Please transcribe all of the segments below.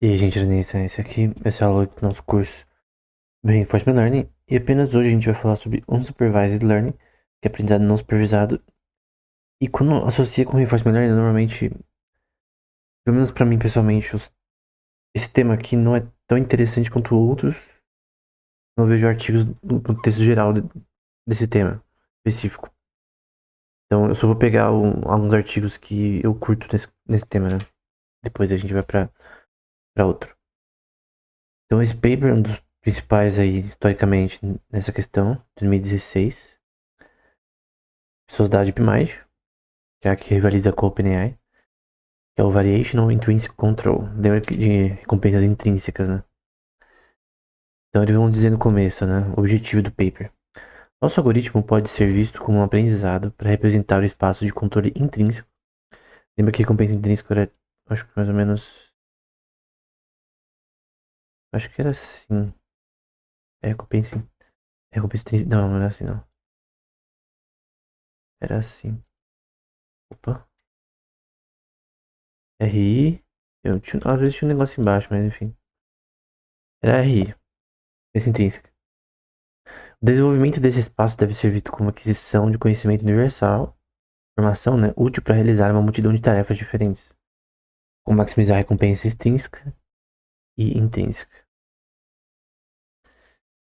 E aí, gente, esse aqui vai ser a aula do nosso curso Reinforcement Learning. E apenas hoje a gente vai falar sobre Unsupervised Learning, que é aprendizado não supervisado. E quando associa com Reinforcement Learning, normalmente, pelo menos pra mim pessoalmente, esse tema aqui não é tão interessante quanto outros. Não vejo artigos no contexto geral desse tema específico. Então eu só vou pegar alguns artigos que eu curto nesse tema, né? Depois a gente vai pra outro. Então esse paper é um dos principais aí, historicamente, nessa questão, 2016. Sociedade PMI, que é a que rivaliza com a OpenAI, que é o Variational Intrinsic Control, de recompensas intrínsecas, né? Então eles vão dizer no começo, né? O objetivo do paper. Nosso algoritmo pode ser visto como um aprendizado para representar o espaço de controle intrínseco. Lembra que recompensa intrínseca era, acho que mais ou menos, acho que era assim. É recompensa intrínseca, não era assim não. Era assim. Opa. RI, às vezes tinha um negócio embaixo, mas enfim. Era RI, recompensa intrínseca. O desenvolvimento desse espaço deve ser visto como aquisição de conhecimento universal, informação, né, útil para realizar uma multidão de tarefas diferentes, como maximizar a recompensa extrínseca e intrínseca.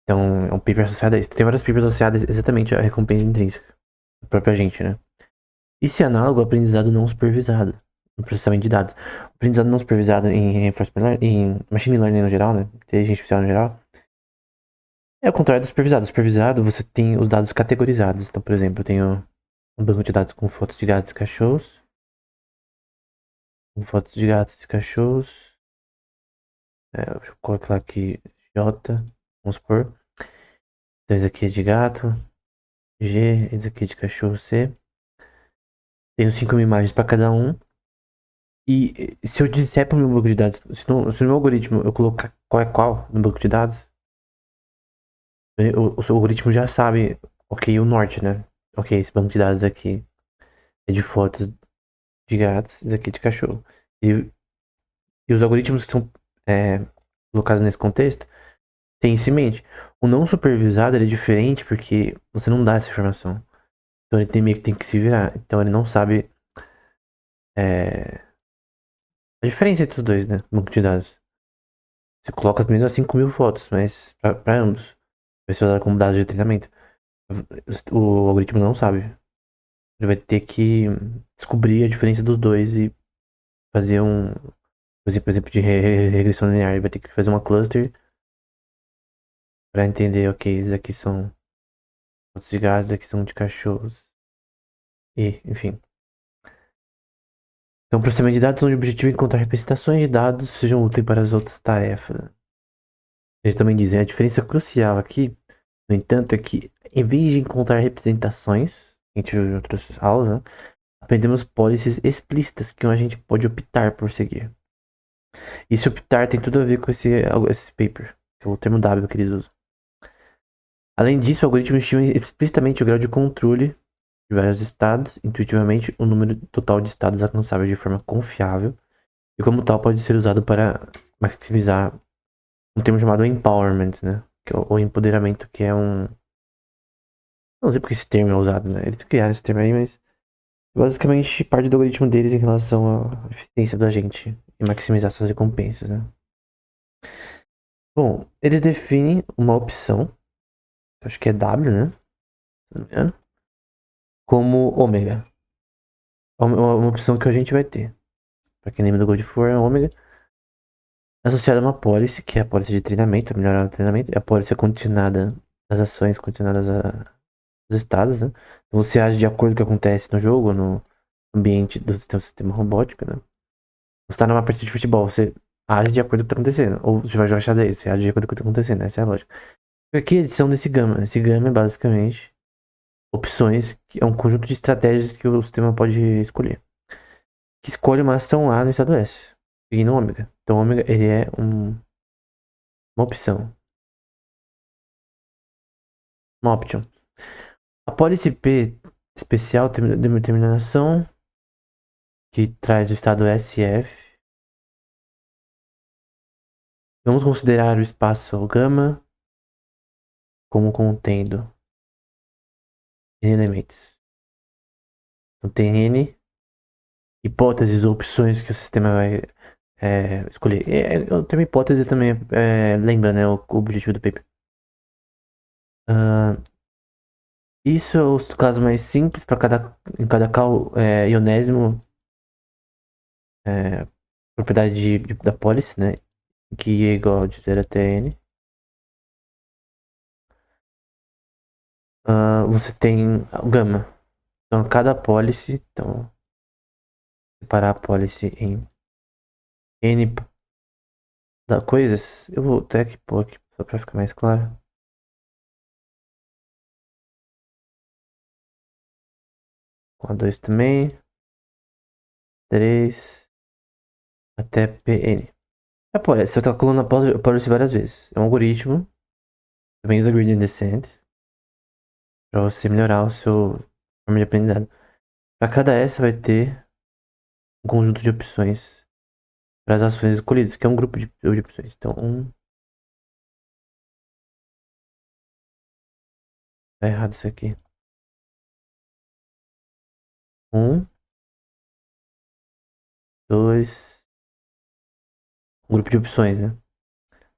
Então, é um paper associado a isso. Tem vários papers associados exatamente à recompensa intrínseca, da própria gente, né? Isso é análogo ao aprendizado não supervisado, no processamento de dados. O aprendizado não supervisado em reinforcement learning, em machine learning no geral, né, inteligência artificial no geral, é o contrário do supervisado. O supervisado, você tem os dados categorizados. Então, por exemplo, eu tenho um banco de dados com fotos de gatos e cachorros, com fotos de gatos e cachorros. Deixa eu colocar aqui J, vamos supor. Então, esse aqui é de gato, G, esse aqui é de cachorro, C. Tenho 5 imagens para cada um. E se eu disser para o meu banco de dados, se no meu algoritmo eu colocar qual é qual no banco de dados, o seu algoritmo já sabe, ok, o norte, né? Ok, esse banco de dados aqui é de fotos de gatos, esse aqui é de cachorro. E, e os algoritmos que são colocados nesse contexto têm isso em mente. O não supervisado ele é diferente porque você não dá essa informação. Então ele meio que tem que se virar. Então ele não sabe a diferença entre os dois, né? Banco de dados. Você coloca as mesmas 5 mil fotos, mas para ambos. Vai ser usado como dados de treinamento. O algoritmo não sabe. Ele vai ter que descobrir a diferença dos dois e fazer por exemplo, de regressão linear. Ele vai ter que fazer uma cluster para entender, ok, esses aqui são fotos de gatos, esses aqui são de cachorros. E, enfim. Então, processamento de dados onde o objetivo é encontrar representações de dados sejam úteis para as outras tarefas. Eles também dizem a diferença crucial aqui, no entanto, é que em vez de encontrar representações, entre outras aulas, né, aprendemos policies explícitas que a gente pode optar por seguir. E se optar tem tudo a ver com esse paper, que é o termo W que eles usam. Além disso, o algoritmo estima explicitamente o grau de controle de vários estados, intuitivamente o número total de estados alcançáveis de forma confiável, e como tal pode ser usado para maximizar um termo chamado empowerment, né? Que é o empoderamento, que é um... Não sei porque esse termo é usado, né? Eles criaram esse termo aí, mas basicamente parte do algoritmo deles em relação à eficiência da gente e maximizar suas recompensas, né? Bom, eles definem uma opção, acho que é W, né? Se não me engano, como ômega. Uma opção que a gente vai ter. Pra quem lembra do God of War, é ômega. Associada a uma policy, que é a policy de treinamento, a melhorar o treinamento. E a policy é condicionada às ações condicionadas aos estados, né? Então você age de acordo com o que acontece no jogo, no ambiente do sistema robótico, né? Você tá numa partida de futebol, você age de acordo com o que tá acontecendo. Ou você vai jogar xadrez, você age de acordo com o que tá acontecendo. Essa é a lógica. Aqui é a edição desse gama. Esse gama é basicamente opções, que é um conjunto de estratégias que o sistema pode escolher. Que escolhe uma ação A no estado S, e no ômega. Então, o ômega ele é uma opção, uma option. A policy P especial determinação que traz o estado SF Vamos considerar o espaço gama como contendo N elementos. Então tem N hipóteses ou opções que o sistema vai escolher. O termo hipótese também lembra, né, o objetivo do paper. Isso é os casos mais simples para em cada ionésimo propriedade da pólice, né? Que é igual de 0 até n. Você tem o gama. Então, cada apólice, então, separar a apólice em n coisas. Eu vou até aqui pôr aqui, só para ficar mais claro. Com a 2 também. 3 até Pn. Apólice, você está calculando a apólice várias vezes. É um algoritmo. Também usa gradient descent. Para você melhorar o seu forma de aprendizado. Para cada S vai ter um conjunto de opções para as ações escolhidas, que é um grupo de opções. Então, tá errado isso aqui. 2, um grupo de opções, né?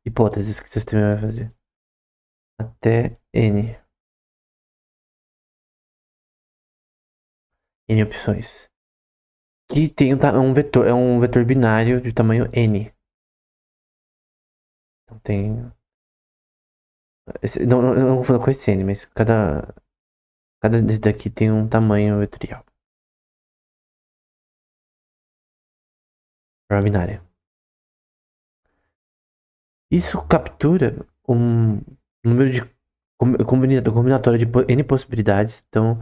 Hipóteses que o sistema vai fazer. Até N. N opções. Que tem é um vetor binário de tamanho N. Então tem. Eu não vou falar com esse N, mas cada desse daqui tem um tamanho vetorial. Forma binária. Isso captura um número de combinatória de N possibilidades. Então,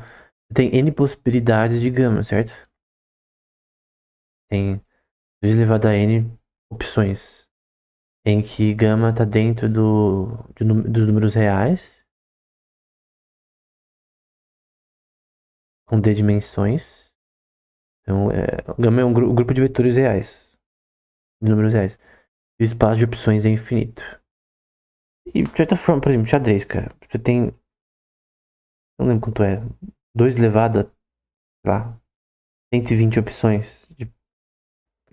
tem N possibilidades de gama, certo? Tem 2 elevado a N opções. Em que gama está dentro dos números reais, com D dimensões. Então, gama é um grupo de vetores reais, de números reais. E o espaço de opções é infinito. E, de certa forma, por exemplo, xadrez, cara. Você tem. Não lembro quanto é. 2 elevado a, sei lá, 120 opções de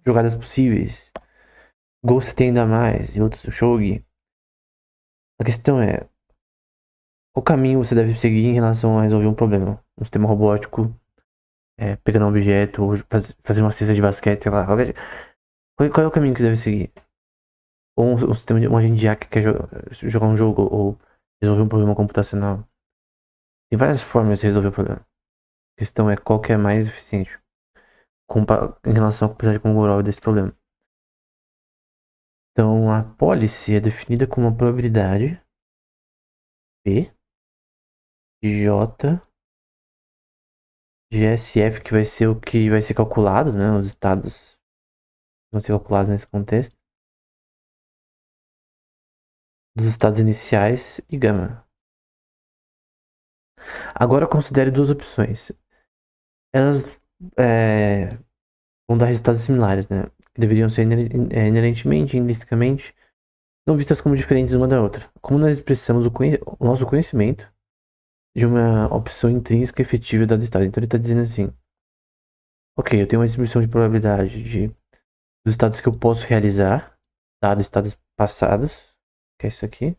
jogadas possíveis. Go você tem ainda mais, e outros, o shogi. A questão é, qual caminho você deve seguir em relação a resolver um problema? Um sistema robótico, pegando um objeto, ou fazer uma cesta de basquete, sei lá. Qual é o caminho que você deve seguir? Ou um sistema de um agente de IA que quer jogar um jogo ou resolver um problema computacional. Tem várias formas de resolver o problema. A questão é qual que é mais eficiente em relação à complexidade congrual desse problema. Então, a policy é definida como uma probabilidade P de J de SF, que vai ser o que vai ser calculado, né? Os estados vão ser calculados nesse contexto. Dos estados iniciais e gama. Agora considere duas opções. Elas vão dar resultados similares, né? Que deveriam ser inerentemente, intrinsecamente, não vistas como diferentes uma da outra. Como nós expressamos o nosso conhecimento de uma opção intrínseca efetiva dado estado. Então ele está dizendo assim: ok, eu tenho uma distribuição de probabilidade dos estados que eu posso realizar, dados estados passados, que é isso aqui.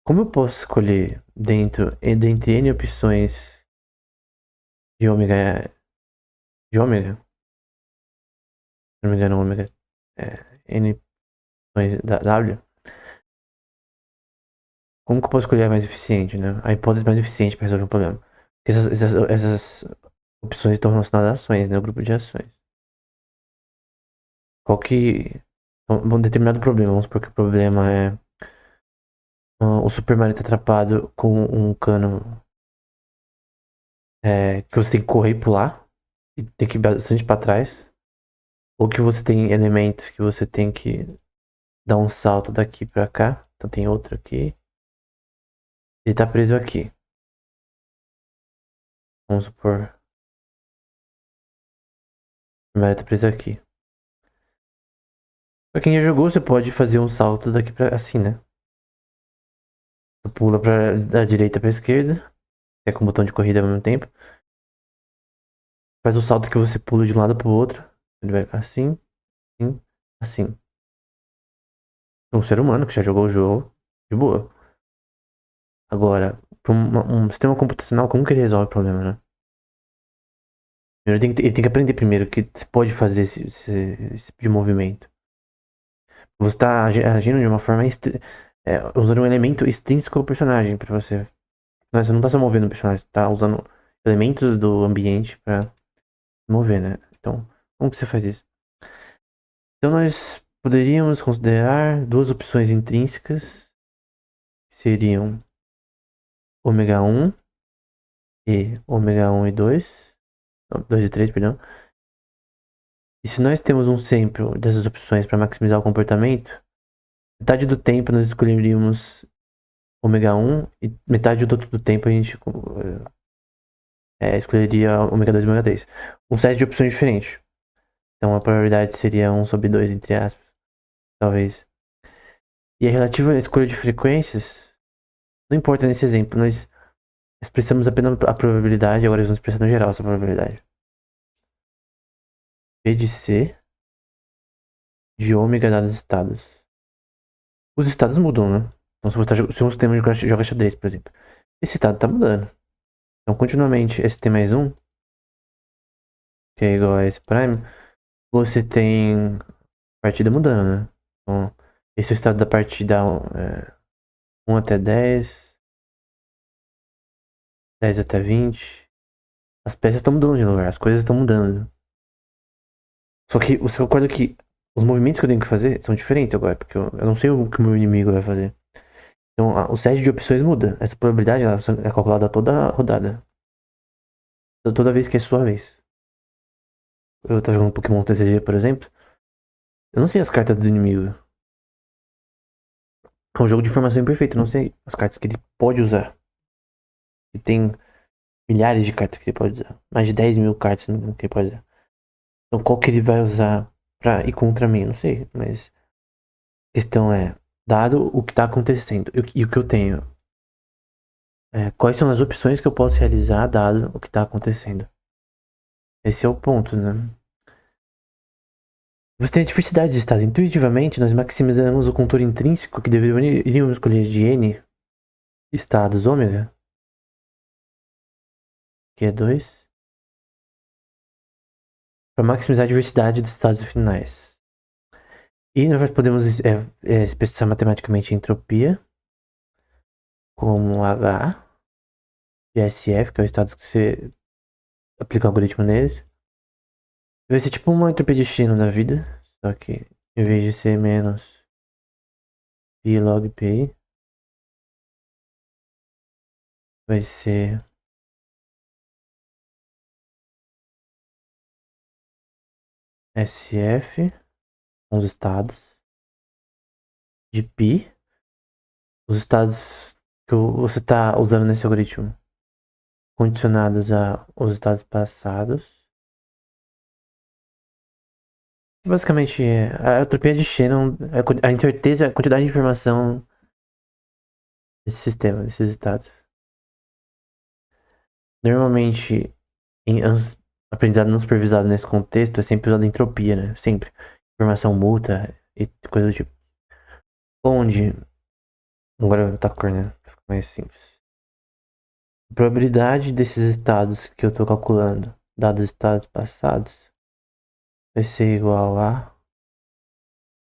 Como eu posso escolher dentre N opções de ômega, se não me engano, ômega, N opções da W, como que eu posso escolher a mais eficiente, né? A hipótese mais eficiente para resolver o problema. Porque essas opções estão relacionadas a ações, né? O grupo de ações. Qual que. Um determinado problema, vamos supor que o problema é. O Super Mario tá atrapado com um cano que você tem que correr e pular. E tem que ir bastante pra trás. Ou que você tem elementos que você tem que dar um salto daqui pra cá. Então tem outro aqui. Ele tá preso aqui. Vamos supor. O Mario tá preso aqui. Pra quem já jogou, você pode fazer um salto daqui pra assim, né? Você pula da direita pra esquerda, que é com o botão de corrida ao mesmo tempo. Faz o salto que você pula de um lado pro outro. Ele vai assim, assim, assim. Um ser humano que já jogou o jogo, de boa. Agora, pra um sistema computacional, como que ele resolve o problema, né? Ele tem que aprender primeiro que você pode fazer esse tipo de movimento. Você está agindo de uma forma usando um elemento extrínseco ao personagem para você. Você não está só movendo o personagem, você está usando elementos do ambiente para mover, né? Então, como que você faz isso? Então nós poderíamos considerar duas opções intrínsecas, que seriam ômega 1 e ômega 1 e 2, não, 2 e 3, perdão. E se nós temos um sample dessas opções para maximizar o comportamento, metade do tempo nós escolheríamos ômega 1 e metade do tempo a gente escolheria ômega 2 e ômega 3. Um set de opções diferentes. Então a probabilidade seria 1 sobre 2, entre aspas, talvez. E a relativa à escolha de frequências, não importa nesse exemplo, nós expressamos apenas a probabilidade, agora nós vamos expressar no geral essa probabilidade. P de C de ômega dados estados. Os estados mudam, né? Então se um sistema joga xadrez, por exemplo, esse estado está mudando. Então continuamente st mais 1, que é igual a S prime, você tem partida mudando, né? Então, esse é o estado da partida 1 até 10, 10 até 20. As peças estão mudando de lugar, as coisas estão mudando. Só que você concorda que os movimentos que eu tenho que fazer são diferentes agora, porque eu não sei o que o meu inimigo vai fazer. Então, o set de opções muda. Essa probabilidade ela é calculada toda rodada. Toda vez que é sua vez. Eu tô jogando Pokémon TCG, por exemplo. Eu não sei as cartas do inimigo. É um jogo de informação imperfeita, eu não sei as cartas que ele pode usar. E tem milhares de cartas que ele pode usar. Mais de 10 mil cartas que ele pode usar. Então qual que ele vai usar pra ir contra mim? Não sei. Mas a questão é, dado o que tá acontecendo e o que eu tenho, quais são as opções que eu posso realizar dado o que tá acontecendo? Esse é o ponto, né? Você tem a diversidade de estados. Intuitivamente, nós maximizamos o contorno intrínseco que deveríamos escolher de N estados ômega, que é 2, para maximizar a diversidade dos estados finais. E nós podemos expressar matematicamente a entropia como H de SF, que é o estado que você aplica o algoritmo neles. Vai ser tipo uma entropia de destino da vida, só que em vez de ser menos pi log pi, vai ser SF com os estados de pi, os estados que você está usando nesse algoritmo condicionados aos estados passados. Basicamente, a entropia de Shannon, a incerteza, a quantidade de informação desse sistema, desses estados. Normalmente, aprendizado não supervisado nesse contexto é sempre usado entropia, né? Sempre. Informação multa e coisa do tipo. Onde, agora tá cor, né? Fica mais simples. A probabilidade desses estados que eu tô calculando, dados os estados passados, vai ser igual a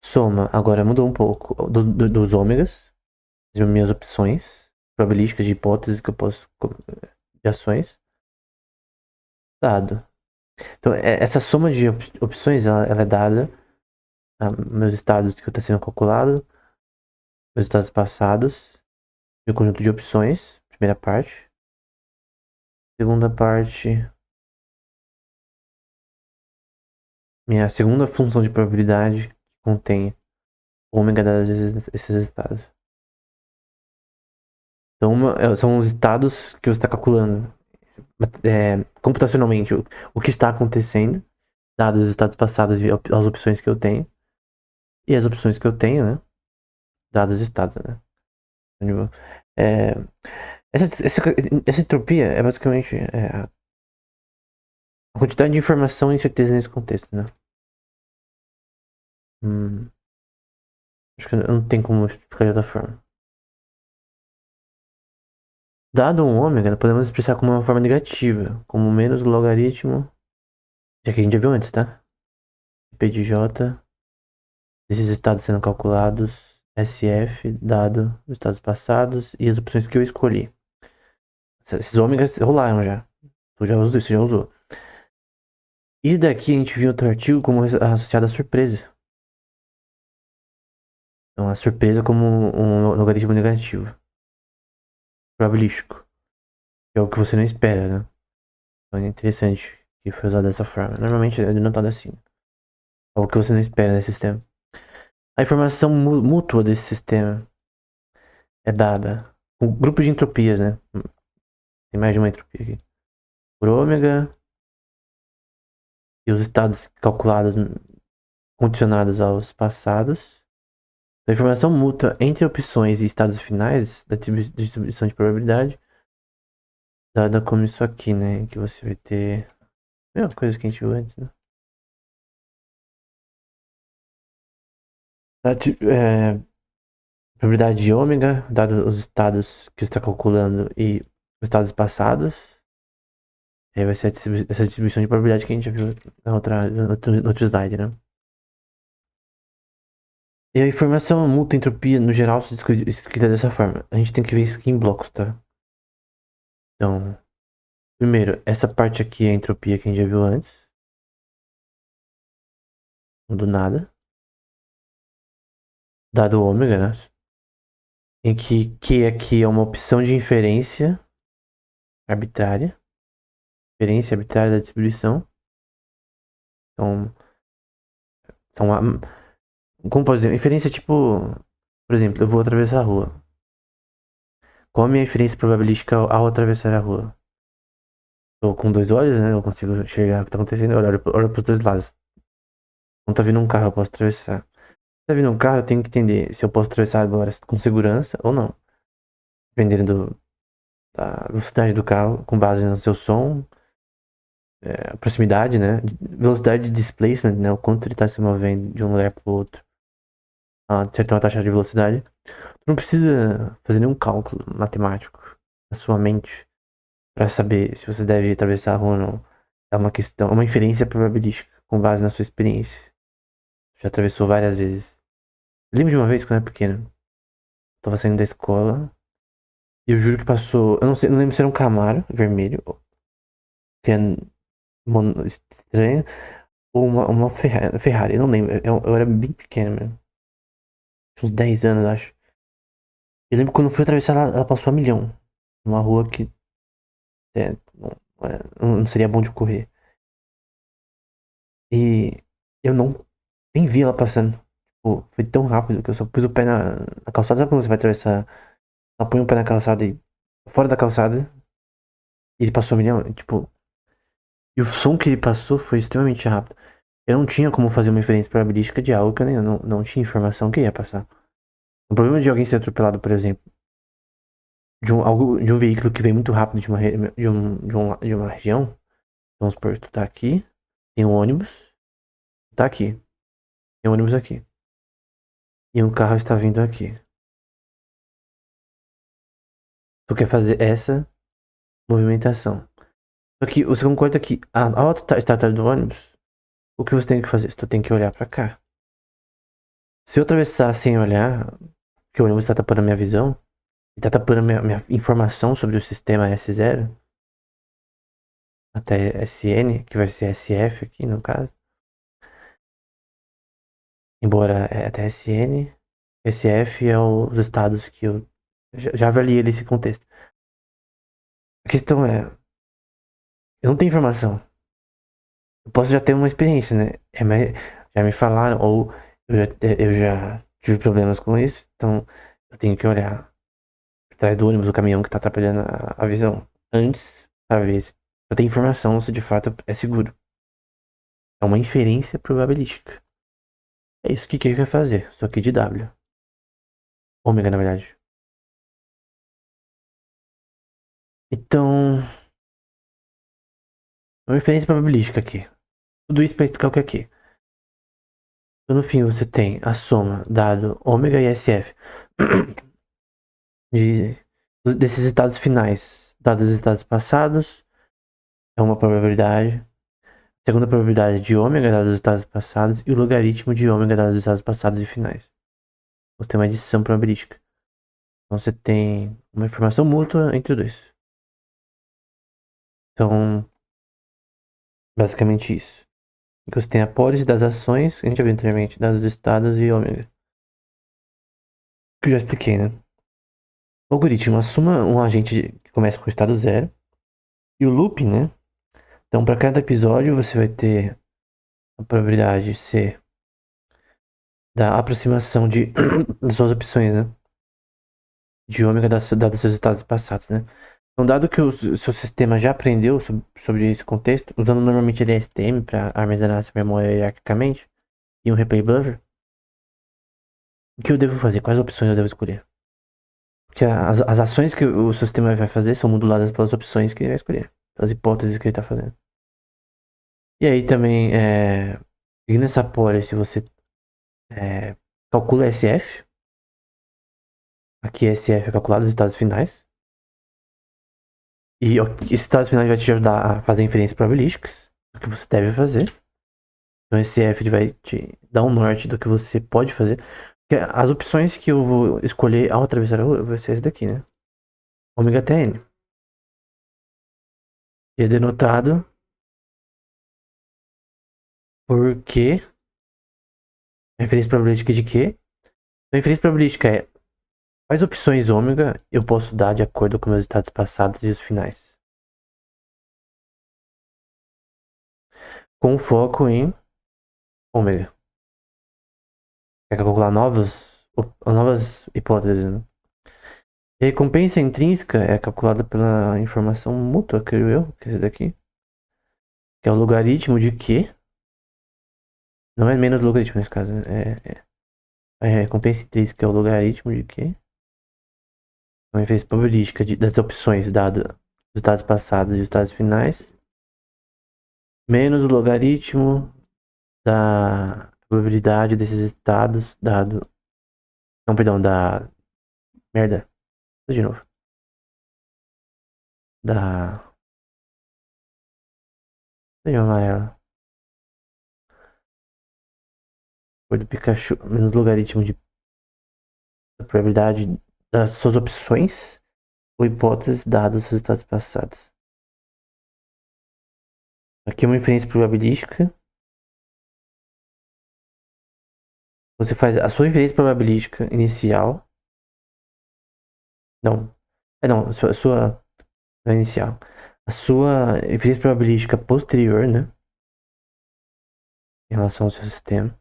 soma. Agora mudou um pouco dos ômegas, as minhas opções probabilísticas de hipóteses que eu posso de ações dado. Então essa soma de opções ela é dada a meus estados que está sendo calculado, meus estados passados, meu conjunto de opções, primeira parte. Segunda parte, minha segunda função de probabilidade que contém ômega desses estados. Então são os estados que você está calculando computacionalmente o que está acontecendo, dados os estados passados e as opções que eu tenho. E as opções que eu tenho, né? Dados estados, né? É, essa entropia é basicamente a quantidade de informação e incerteza nesse contexto, né? Hum, acho que não tem como explicar de outra forma. Dado um ômega, podemos expressar como uma forma negativa, como menos logaritmo, já que a gente já viu antes, tá? P de J, desses estados sendo calculados, SF, dado os estados passados e as opções que eu escolhi. Esses ômegas rolaram já. Você já usou. Isso daqui a gente viu em outro artigo como associado à surpresa. Então, a surpresa como um logaritmo negativo, probabilístico. Que é o que você não espera, né? Então é interessante que foi usado dessa forma. Normalmente é denotado assim. É o que você não espera nesse sistema. A informação mútua desse sistema é dada com grupo de entropias, né? Tem mais de uma entropia aqui. Por ômega e os estados calculados condicionados aos passados. A informação mútua entre opções e estados finais da distribuição de probabilidade, dada como isso aqui, né? Que você vai ter. Mesmas coisas que a gente viu antes, né? Probabilidade de ômega, dado os estados que você está calculando e os estados passados. Aí vai ser essa distribuição de probabilidade que a gente já viu no outro slide, né? E a informação mútua entropia, no geral, se escrita dessa forma. A gente tem que ver isso aqui em blocos, tá? Então, primeiro, essa parte aqui é a entropia que a gente já viu antes. Do nada. Dado o ômega, né? Em que aqui é uma opção de inferência arbitrária. Inferência arbitrária da distribuição. Então, são como pode dizer? Inferência tipo, por exemplo, eu vou atravessar a rua. Qual a minha inferência probabilística ao atravessar a rua? Tô com dois olhos, né? Eu consigo enxergar o que tá acontecendo. Eu olho pros dois lados. Não tá vindo um carro, eu posso atravessar. Se tá vindo um carro, eu tenho que entender se eu posso atravessar agora com segurança ou não. Dependendo da velocidade do carro, com base no seu som, a proximidade, né? Velocidade de displacement, né? O quanto ele tá se movendo de um lugar pro outro. A certa taxa de velocidade. Tu não precisa fazer nenhum cálculo matemático na sua mente para saber se você deve atravessar a rua ou não. É uma questão, uma inferência probabilística com base na sua experiência. Já atravessou várias vezes. Lembro de uma vez quando eu era pequeno. Tava saindo da escola e eu juro que passou. Eu não sei, não lembro se era um Camaro vermelho, que é estranho, ou uma Ferrari, eu não lembro. Eu era bem pequeno mesmo. Tinha uns 10 anos, acho. Eu lembro quando eu fui atravessar, ela passou a milhão. Numa rua que não seria bom de correr. E eu não nem vi ela passando. Tipo, foi tão rápido que eu só pus o pé na calçada. Sabe quando você vai atravessar? Só põe o pé na calçada e fora da calçada. E ele passou a milhão. Tipo, e o som que ele passou foi extremamente rápido. Eu não tinha como fazer uma inferência probabilística de algo que eu não tinha informação que ia passar. O problema de alguém ser atropelado, por exemplo, de um veículo que vem muito rápido de uma região. Vamos supor, tu tá aqui, tem um ônibus, tu tá aqui, tem um ônibus aqui. E um carro está vindo aqui. Tu quer fazer essa movimentação. Só que você concorda que ao estar atrás do ônibus, o que você tem que fazer? Tu tem que olhar pra cá. Se eu atravessar sem olhar, que o ônibus está tapando a minha visão, e tá tapando a minha informação sobre o sistema S0, até SN, que vai ser SF aqui no caso. Embora é até SN, SF é os estados que eu já avaliei nesse contexto. A questão é, eu não tenho informação. Eu posso já ter uma experiência, né? Já me falaram, ou eu já tive problemas com isso, então eu tenho que olhar atrás do ônibus, o caminhão que tá atrapalhando a visão antes pra ver se eu tenho informação se de fato é seguro. É uma inferência probabilística. É isso que Q quer fazer, só que de W. Ômega, na verdade. Então, uma referência probabilística aqui. Tudo isso para explicar o que é aqui. Então, no fim, você tem a soma dado ômega e SF de, desses estados finais, dados os estados passados, é uma probabilidade. Segunda probabilidade de ômega dados os estados passados e o logaritmo de ômega dados os estados passados e finais. Você tem uma adição probabilística. Então você tem uma informação mútua entre os dois. Então, basicamente isso. E você tem a pólice das ações, que a gente já viu anteriormente, dados os estados e ômega. Que eu já expliquei, né? O algoritmo assuma um agente que começa com o estado zero e o loop, né? Então, para cada episódio, você vai ter a probabilidade C da aproximação de das suas opções, né? De ômega dados seus estados passados, né? Então, dado que o seu sistema já aprendeu sobre esse contexto, usando normalmente LSTM para armazenar essa memória hierarquicamente e um replay buffer, o que eu devo fazer? Quais opções eu devo escolher? Porque as ações que o sistema vai fazer são moduladas pelas opções que ele vai escolher, pelas hipóteses que ele está fazendo. E aí também, seguindo essa policy, você calcula SF. Aqui SF é calculado os estados finais. E esses estados finais vai te ajudar a fazer inferências probabilísticas, o que você deve fazer. Então esse F ele vai te dar um norte do que você pode fazer. Porque as opções que eu vou escolher ao atravessar a rua vai ser esse daqui, né? Ômega até N. E é denotado por Q. Referência probabilística de Q. Então, a referência probabilística é quais opções ômega eu posso dar de acordo com meus estados passados e os finais. Com foco em ômega. Quer calcular novas hipóteses, né? A recompensa intrínseca é calculada pela informação mútua, creio eu, que é esse daqui. Que é o logaritmo de Q. Não é menos logaritmo nesse caso. A recompensa intrínseca é o logaritmo de Q. Então, a referência probabilística das opções dado os dados passados e os dados finais. Menos o logaritmo da probabilidade desses estados dado. Não, perdão, da. Merda. De novo. Da. De amarela. Cor do Pikachu. Menos logaritmo da probabilidade das suas opções ou hipóteses dados os resultados passados. Aqui é uma inferência probabilística. Você faz a sua inferência probabilística inicial. Não. Não, não é inicial. A sua inferência probabilística posterior, né? Em relação ao seu sistema.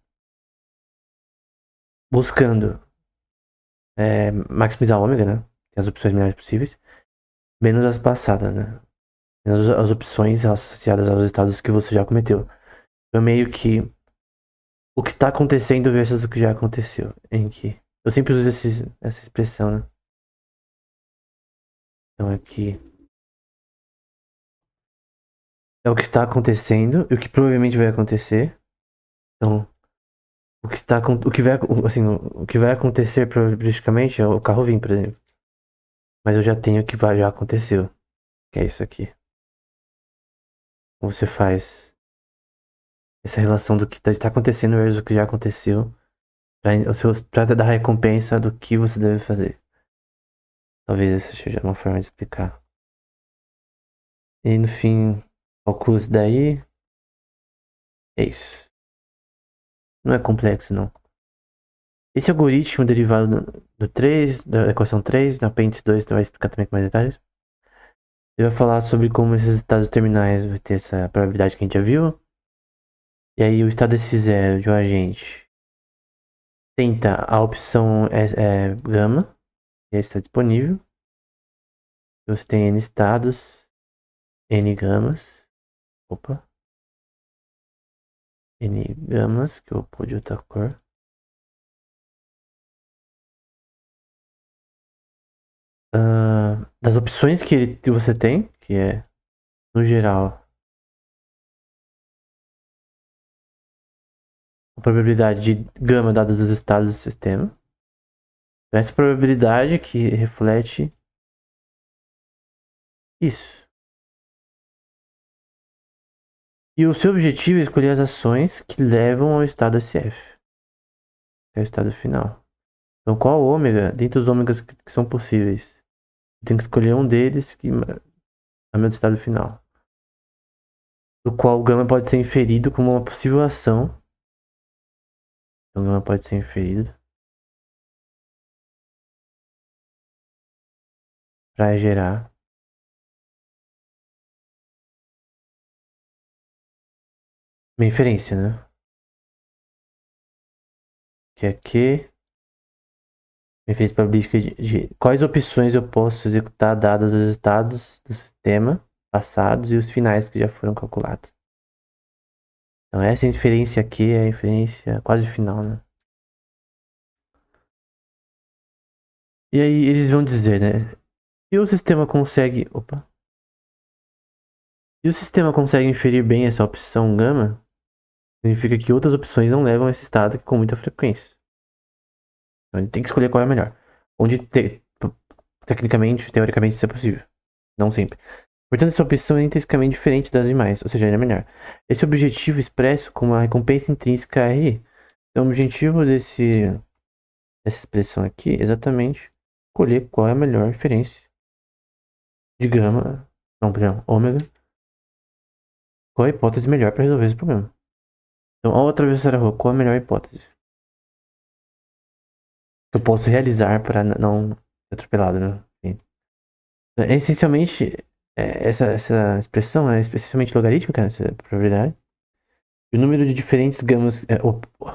Buscando maximizar o ômega, né? Tem as opções melhores possíveis. Menos as passadas, né? Menos as opções associadas aos estados que você já cometeu. Então, meio que o que está acontecendo versus o que já aconteceu. Em que eu sempre uso essa expressão, né? Então aqui é o que está acontecendo e o que provavelmente vai acontecer. Então, o que vai, assim, o que vai acontecer probabilisticamente é o carro vir, por exemplo. Mas eu já tenho o que já aconteceu, que é isso aqui. Então, você faz essa relação do que está acontecendo versus o que já aconteceu para dar recompensa do que você deve fazer. Talvez essa seja uma forma de explicar. E no fim, calcula isso daí. É isso. Não é complexo, não. Esse algoritmo derivado do 3, da equação 3, no apêndice 2, vai explicar também com mais detalhes. Ele vai falar sobre como esses estados terminais vai ter essa probabilidade que a gente já viu. E aí o estado desse zero de um agente tenta a opção gama, que está disponível. Você tem N estados, N gamas. Opa. N gamas, que eu vou pôr de outra cor. das opções que você tem, que é, no geral, a probabilidade de gama dada dos estados do sistema. Essa probabilidade que reflete isso. E o seu objetivo é escolher as ações que levam ao estado SF, que é o estado final. Então, qual ômega, dentre os ômegas que são possíveis? Eu tenho que escolher um deles que é o meu estado final. Do qual o gama pode ser inferido como uma possível ação. Então, o gama pode ser inferido para gerar uma inferência, né? Que é Q, inferência probabilística de quais opções eu posso executar dados os estados do sistema passados e os finais que já foram calculados. Então, essa inferência aqui é a inferência quase final, né? E aí eles vão dizer, né? Se o sistema consegue. Opa! Se o sistema consegue inferir bem essa opção gama, significa que outras opções não levam a esse estado com muita frequência. Então ele tem que escolher qual é a melhor. Onde tecnicamente, teoricamente, isso é possível. Não sempre. Portanto, essa opção é intrinsecamente diferente das demais, ou seja, ela é melhor. Esse objetivo expresso como uma recompensa intrínseca RI. Então, o objetivo dessa expressão aqui é exatamente escolher qual é a melhor inferência de gama, não, perdão, ômega, qual é a hipótese melhor para resolver esse problema. Então, ao atravessar a rua, qual é a melhor hipótese que eu posso realizar para não ser atropelado, né? Enfim. Essencialmente, essa expressão é especialmente logarítmica, essa probabilidade. E o número de diferentes gamas.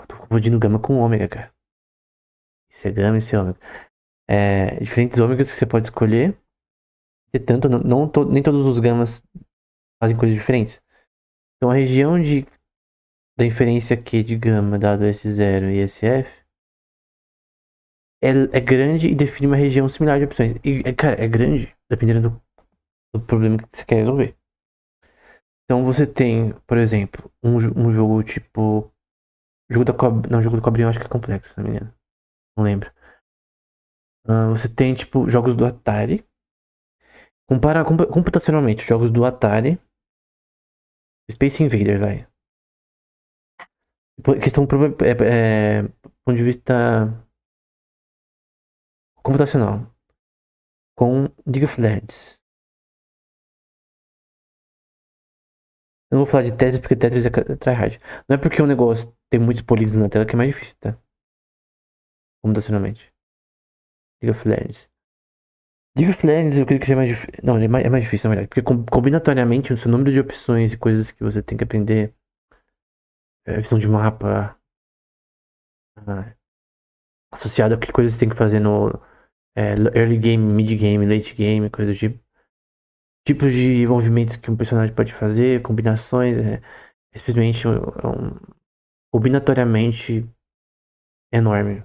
Tô confundindo gama com ômega, cara. Isso é gama e isso é ômega. Diferentes ômegas que você pode escolher. Portanto, nem todos os gamas fazem coisas diferentes. Então, a região da inferência Q de gama, dado S0 e SF, é grande e define uma região similar de opções. E, cara, é grande dependendo do problema que você quer resolver. Então, você tem, por exemplo, um jogo tipo. Jogo da cobra. Não, jogo do cobrinha eu acho que é complexo, se não me engano. Não lembro. Você tem, tipo, jogos do Atari. Compara computacionalmente jogos do Atari. Space Invaders, vai. Questão ponto de vista computacional. Com League of Legends. Eu não vou falar de Tetris porque Tetris é tryhard. Não é porque o negócio tem muitos polígonos na tela que é mais difícil, tá? Computacionalmente. League of Legends. League of Legends eu creio que já é mais difícil. Não, ele é mais difícil, na verdade. Porque combinatoriamente o seu número de opções e coisas que você tem que aprender. Visão de mapa. ah, Associado a que coisas você tem que fazer no early game, mid game, late game, coisas do tipo. Tipos de movimentos que um personagem pode fazer, combinações. Simplesmente combinatoriamente enorme.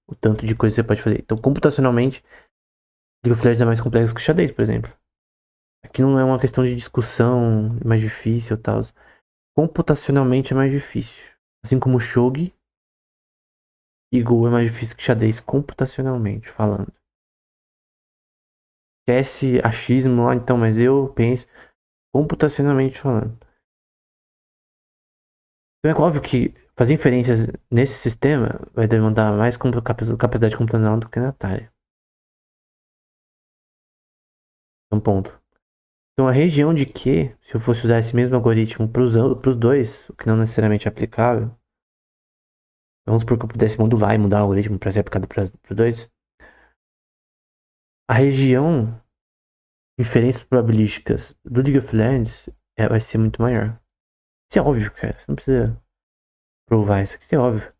O tanto de coisas que você pode fazer. Então, computacionalmente, League of Legends é mais complexo que o xadrez, por exemplo. Aqui não é uma questão de discussão mais difícil e tal. Computacionalmente é mais difícil. Assim como o Shogi e Go é mais difícil que xadrez computacionalmente falando. Esquece achismo lá, então, mas eu penso computacionalmente falando. Então é óbvio que fazer inferências nesse sistema vai demandar mais capacidade computacional do que na Atari. É um ponto. Então a região de Q, se eu fosse usar esse mesmo algoritmo para os dois, o que não necessariamente é aplicável, vamos supor que eu pudesse modular e mudar o algoritmo para ser aplicado para os dois. A região de inferências probabilísticas do League of Legends vai ser muito maior. Isso é óbvio, cara. Você não precisa provar isso aqui, isso é óbvio.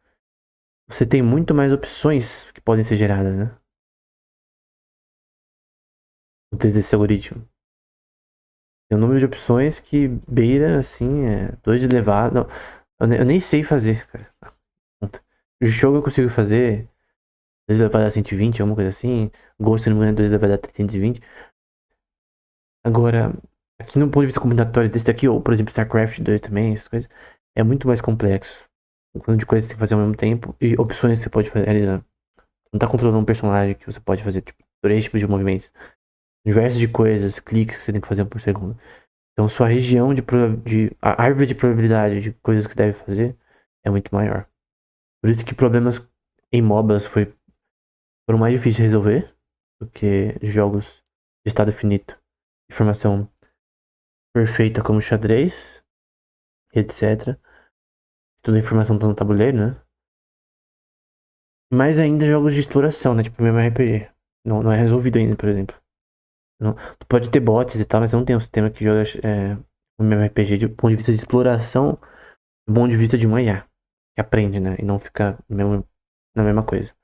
Você tem muito mais opções que podem ser geradas, né? No texto desse algoritmo. Tem um número de opções que beira, assim, 2 elevado. Não, eu nem sei fazer, cara. De jogo eu consigo fazer. 2 elevado a 120, alguma coisa assim. Ghost, se não me engano, é 2 elevado a 320. Agora, aqui no ponto de vista combinatório desse daqui, ou por exemplo, StarCraft 2 também, essas coisas, é muito mais complexo. O quanto de coisas que você tem que fazer ao mesmo tempo e opções que você pode fazer. Ali, né? Não tá controlando um personagem que você pode fazer, tipo, 3 tipos de movimentos. Diversos de coisas, cliques que você tem que fazer por segundo. Então, sua região a árvore de probabilidade de coisas que você deve fazer é muito maior. Por isso que problemas em MOBAs foram mais difíceis de resolver do que jogos de estado finito. Informação perfeita como xadrez, etc. Toda a informação tá no tabuleiro, né? Mais ainda jogos de exploração, né? Tipo MMORPG. Não é resolvido ainda, por exemplo. Não, tu pode ter bots e tal, mas não tem um sistema que joga um MMORPG do ponto de vista de exploração, do ponto de vista de uma IA. Que aprende, né? E não fica na mesma coisa.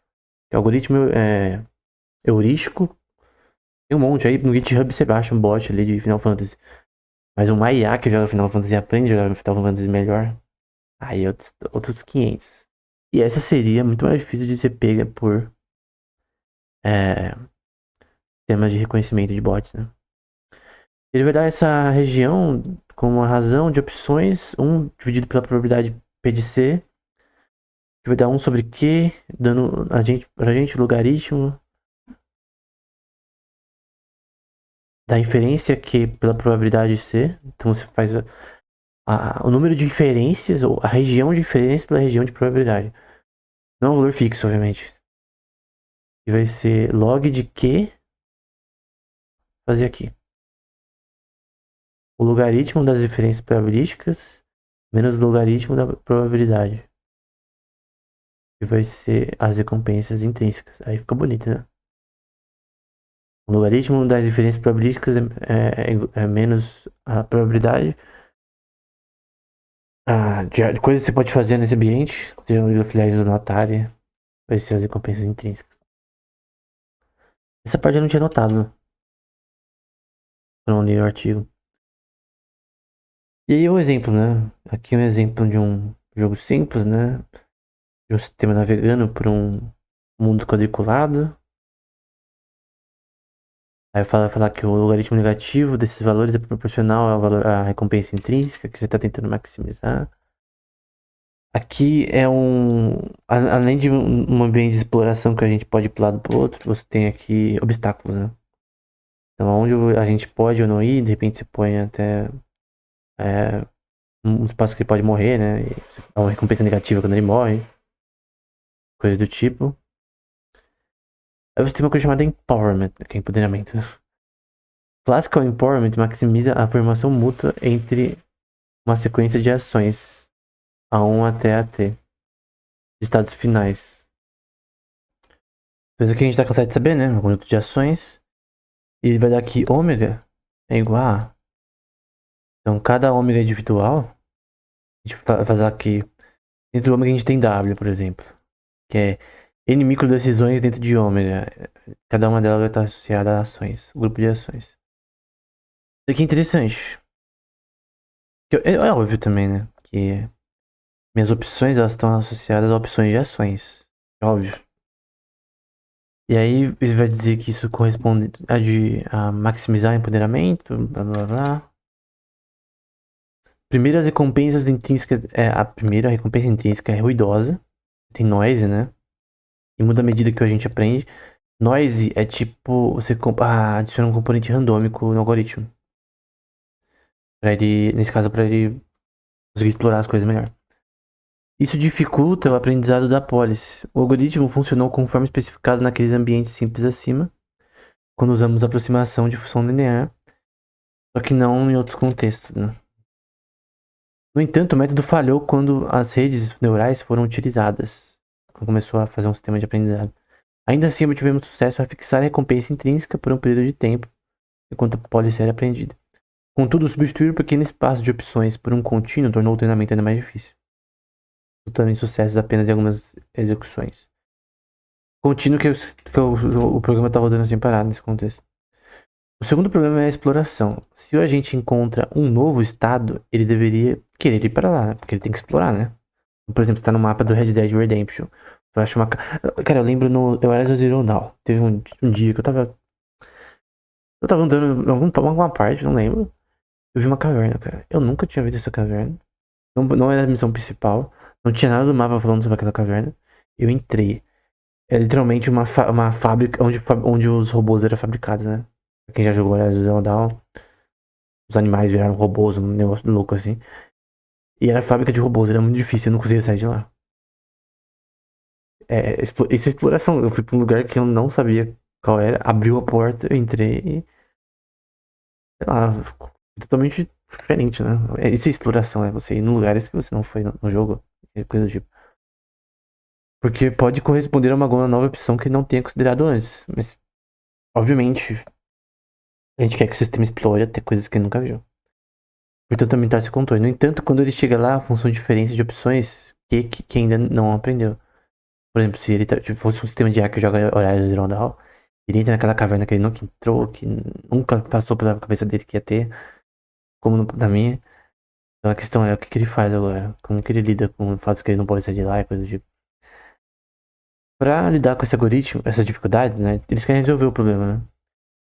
O algoritmo heurístico, tem um monte. Aí no GitHub você baixa um bot ali de Final Fantasy. Mas uma IA que joga Final Fantasy e aprende a jogar Final Fantasy melhor, aí outros 500. E essa seria muito mais difícil de ser pega por é, temas de reconhecimento de bots, né? Ele vai dar essa região com uma razão de opções, 1 dividido pela probabilidade P de C, que vai dar 1 sobre Q, dando pra gente logaritmo da inferência Q pela probabilidade C. Então você faz o número de inferências, ou a região de inferência pela região de probabilidade. Não é um valor fixo, obviamente. E vai ser log de Q fazer aqui. O logaritmo das diferenças probabilísticas menos o logaritmo da probabilidade. Que vai ser as recompensas intrínsecas. Aí fica bonito, né? O logaritmo das diferenças probabilísticas é menos a probabilidade de coisas que você pode fazer nesse ambiente, seja no filiais do Atari, vai ser as recompensas intrínsecas. Essa parte eu não tinha notado, né? Pra não ler o artigo. E aí o exemplo, né? Aqui um exemplo de um jogo simples, né? De um sistema navegando por um mundo quadriculado. Aí falar que o logaritmo negativo desses valores é proporcional à recompensa intrínseca que você está tentando maximizar. Aqui é além de um ambiente de exploração que a gente pode ir para um lado para o outro, você tem aqui obstáculos, né? Então, onde a gente pode ou não ir, de repente você põe até um espaço que ele pode morrer, né? E dá uma recompensa negativa quando ele morre, coisa do tipo. Aí você tem uma coisa chamada empowerment, que é empoderamento. Classical empowerment maximiza a afirmação mútua entre uma sequência de ações A1 até a T, estados finais. Então isso aqui a gente tá cansado de saber, né? Um conjunto de ações. E ele vai dar que ômega é igual a. Então cada ômega individual, a gente vai fazer aqui. Dentro do ômega a gente tem W, por exemplo. Que é N microdecisões dentro de ômega. Cada uma delas vai estar associada a ações. Grupo de ações. Isso aqui é interessante. É óbvio também, né? Que minhas opções elas estão associadas a opções de ações. É óbvio. E aí ele vai dizer que isso corresponde a maximizar o empoderamento, blá blá blá. Primeiras recompensas intrínsecas. A primeira recompensa intrínseca é ruidosa. Tem noise, né? E muda à medida que a gente aprende. Noise é tipo você adiciona um componente randômico no algoritmo. Pra ele, nesse caso, para ele conseguir explorar as coisas melhor. Isso dificulta o aprendizado da polis. O algoritmo funcionou conforme especificado naqueles ambientes simples acima, quando usamos aproximação de função linear, só que não em outros contextos, né? No entanto, o método falhou quando as redes neurais foram utilizadas, quando começou a fazer um sistema de aprendizado. Ainda assim, obtivemos sucesso a fixar a recompensa intrínseca por um período de tempo, enquanto a polis era aprendida. Contudo, substituir o pequeno espaço de opções por um contínuo tornou o treinamento ainda mais difícil, resultando em sucessos apenas em algumas execuções. Contínuo que o programa está rodando sem parar nesse contexto. O segundo problema é a exploração. Se o agente encontra um novo estado, ele deveria querer ir para lá, né? Porque ele tem que explorar, né? Por exemplo, você está no mapa do Red Dead Redemption. Eu acho uma. Cara, eu lembro no. Eu era do Zero Now. Teve um dia que eu tava. Eu tava andando em alguma parte, não lembro. Eu vi uma caverna, cara. Eu nunca tinha visto essa caverna. Não era a missão principal. Não tinha nada do mapa falando sobre aquela caverna. Eu entrei. É literalmente uma fábrica onde os robôs eram fabricados, né? Pra quem já jogou Horizon Zero Dawn, os animais viraram robôs, um negócio louco assim. E era fábrica de robôs, era muito difícil, eu não conseguia sair de lá. Essa exploração, eu fui pra um lugar que eu não sabia qual era, abriu a porta, eu entrei e, sei lá, ficou totalmente diferente, né? Isso é exploração, é você ir em lugares que você não foi no jogo, coisa do tipo. Porque pode corresponder a alguma nova opção que não tenha considerado antes. Mas, obviamente, a gente quer que o sistema explore até coisas que ele nunca viu. Portanto, aumentar esse controle. No entanto, quando ele chega lá, a função de diferença de opções que ainda não aprendeu. Por exemplo, se ele fosse um sistema de IA que joga Horizon Zero Dawn, ele entra naquela caverna que ele nunca entrou, que nunca passou pela cabeça dele que ia ter, como na minha. Então a questão é o que, que ele faz agora, como que ele lida com o fato que ele não pode sair de lá e coisa do tipo. Pra lidar com esse algoritmo, essas dificuldades, né, eles querem resolver o problema, né.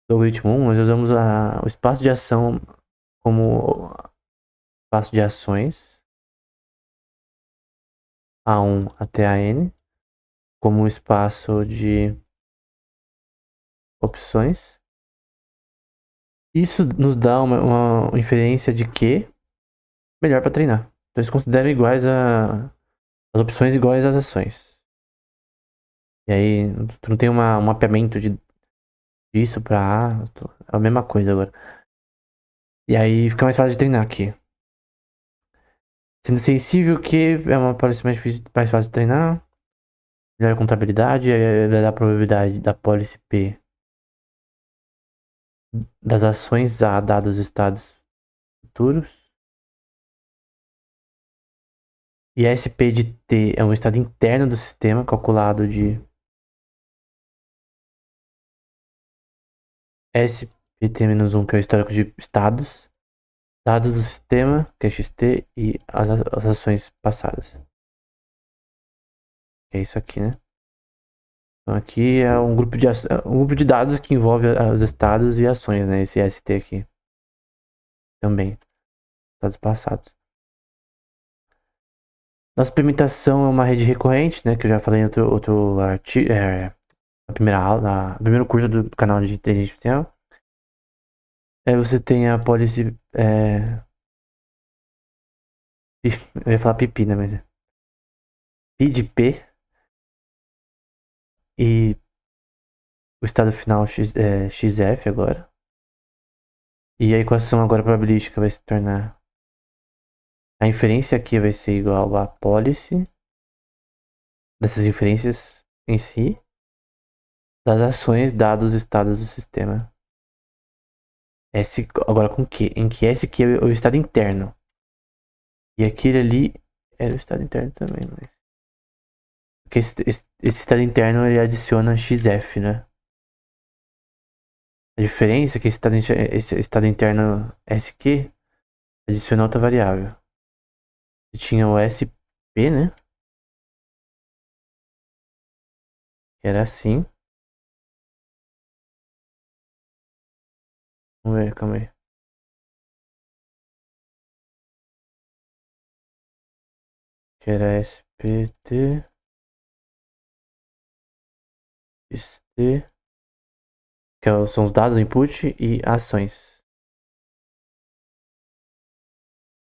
No algoritmo 1, nós usamos o espaço de ação como espaço de ações, A1 até a N, como espaço de opções. Isso nos dá uma inferência de que melhor para treinar. Então eles consideram iguais as opções iguais às ações. E aí tu não tem um mapeamento disso pra A, é a mesma coisa agora. E aí fica mais fácil de treinar aqui. Sendo sensível que é uma policy mais fácil de treinar. Melhor contabilidade, vai dar a probabilidade da policy P das ações A dados estados futuros. E a SP de T é um estado interno do sistema calculado de SPT-1, que é o histórico de estados, dados do sistema, que é XT, e as ações passadas. É isso aqui, né? Então aqui é um grupo de dados que envolve os estados e ações, né? Esse ST aqui também, estados passados. Nossa implementação é uma rede recorrente, né? Que eu já falei em outro artigo, na primeira aula, no primeiro curso do canal de inteligência artificial. Aí você tem a policy, eu ia falar pipi, né? Mas P de P e o estado final XF agora. E a equação agora probabilística vai se tornar. A inferência aqui vai ser igual a policy dessas inferências em si, das ações dados estados do sistema. Agora com que? Em que S que é o estado interno. E aquele ali era o estado interno também, mas. Porque esse estado interno ele adiciona XF, né? A diferença é que esse estado interno SQ adiciona outra variável. Você tinha o SP, né? Que era assim. Vamos ver, calma aí. Que era SPT, ST, são os dados input e ações.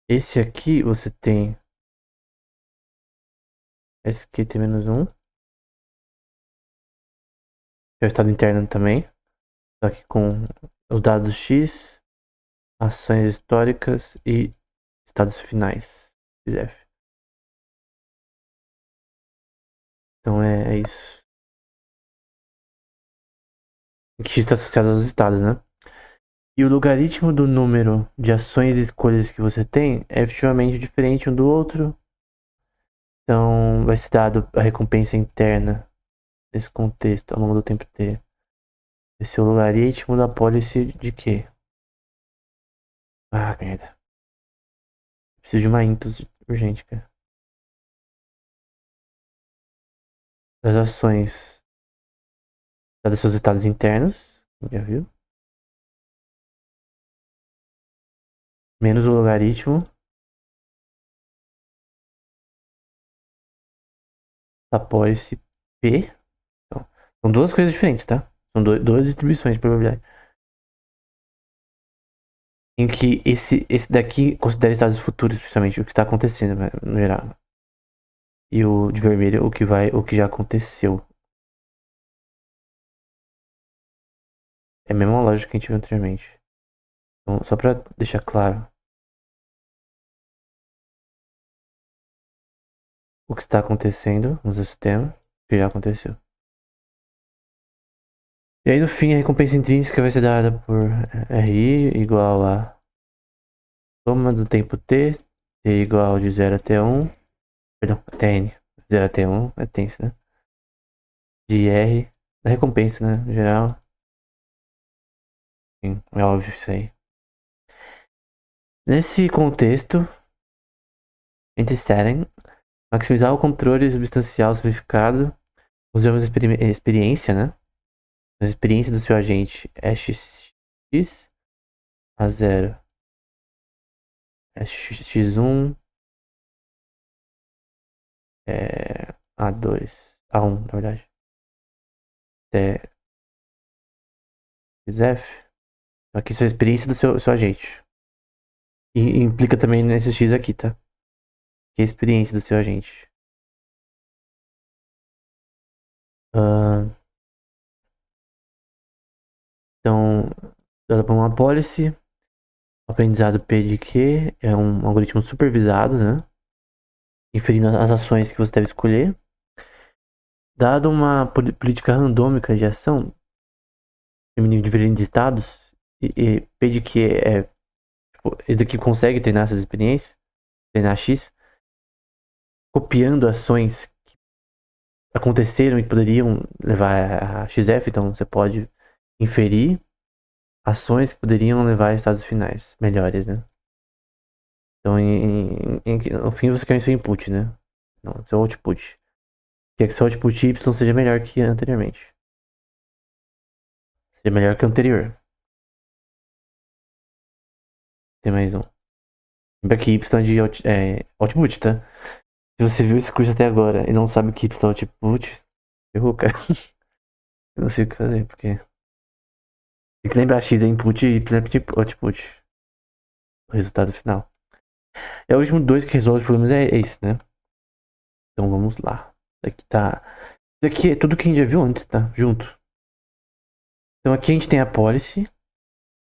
Esse aqui você tem SQT-1, que é o estado interno também. Só que com os dados X, ações históricas e estados finais. XF. Então é isso. Que X está associado aos estados, né? E o logaritmo do número de ações e escolhas que você tem é efetivamente diferente um do outro. Então vai ser dado a recompensa interna desse contexto ao longo do tempo inteiro. Esse é o logaritmo da policy de quê? Ah, merda. Preciso de uma intus urgente, cara. das ações dados seus estados internos, já viu? Menos o logaritmo da apólice P. Então, são duas coisas diferentes, tá? São duas distribuições de probabilidade. Em que esse daqui considera estados futuros, principalmente o que está acontecendo, né, no geral. E o de vermelho, o que já aconteceu. É a mesma lógica que a gente viu anteriormente. Então, só pra deixar claro o que está acontecendo no sistema, que já aconteceu. E aí no fim a recompensa intrínseca vai ser dada por RI igual a soma do tempo T, T igual de 0 até 1, perdão, até N, 0 até 1 é tenso, né? De R, da recompensa, né? No geral, sim, é óbvio isso aí. Nesse contexto, entre setting, maximizar o controle substancial simplificado, usamos experiência, né? A experiência do seu agente é x a 0 é x1 é a2 a1 na verdade até xf. Aqui sua experiência do seu agente e implica também nesse x aqui, tá? Que é a experiência do seu agente. Ah, então dada para uma policy, aprendizado P de Q é um algoritmo supervisado, né? Inferindo as ações que você deve escolher. Dado uma política randômica de ação, em diferentes estados, e P de Q é tipo, esse daqui consegue treinar essas experiências, treinar X, copiando ações que aconteceram e poderiam levar a XF, então você pode inferir ações que poderiam levar a estados finais melhores, né? Então, no fim, você quer o seu input, né? Não, seu output. Quer que seu output Y seja melhor que anteriormente. Seja melhor que o anterior. Tem mais um. Lembra que Y é de output, tá? Se você viu esse curso até agora e não sabe que Y é output, errou, cara. Eu não sei o que fazer, porque... Tem que lembrar X é input e Y é output. O resultado final. É o último dois que resolve os problemas é esse, né? Então vamos lá. Aqui tá. Isso aqui é tudo que a gente já viu antes, tá? Junto. Então aqui a gente tem a policy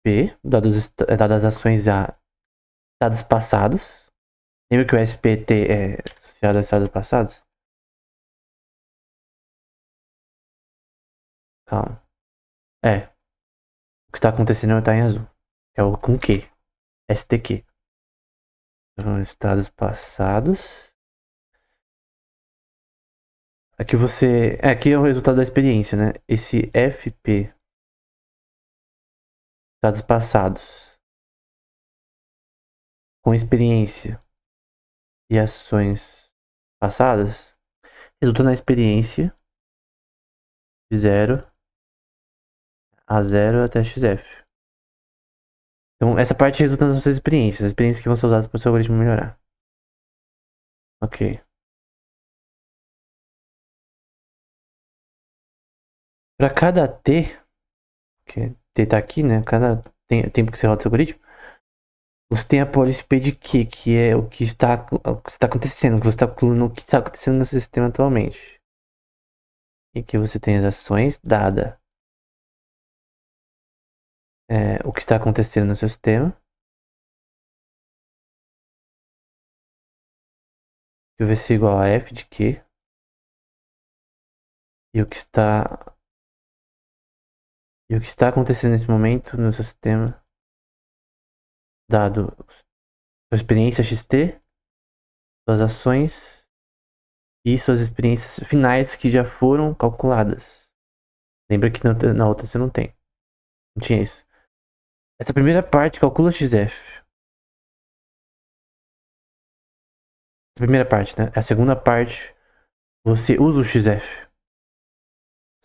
P, dadas as ações a estados passados. Lembra que o SPT é associado a estados passados? Calma. É. O que está acontecendo está em azul. É o com Q. STQ. Então, estados passados. Aqui você. Aqui é o resultado da experiência, né? Esse FP. Estados passados. Com experiência e ações passadas. Resulta na experiência de 0 a 0 até XF. Então, essa parte resulta nas suas experiências. As experiências que vão ser usadas para o seu algoritmo melhorar. Ok. Para cada T, que T tá aqui, né? Cada tempo que você roda o seu algoritmo, você tem a policy P de Q, que é o que está acontecendo, o que você está calculando o que está acontecendo no sistema atualmente. E aqui você tem as ações dada o que está acontecendo no seu sistema. Que vai ser igual a F de Q. E o que está acontecendo nesse momento no seu sistema, dado sua experiência XT, suas ações e suas experiências finais que já foram calculadas. Lembra que na outra você não tem. Não tinha isso. Essa primeira parte calcula XF. A primeira parte, né? A segunda parte, você usa o XF.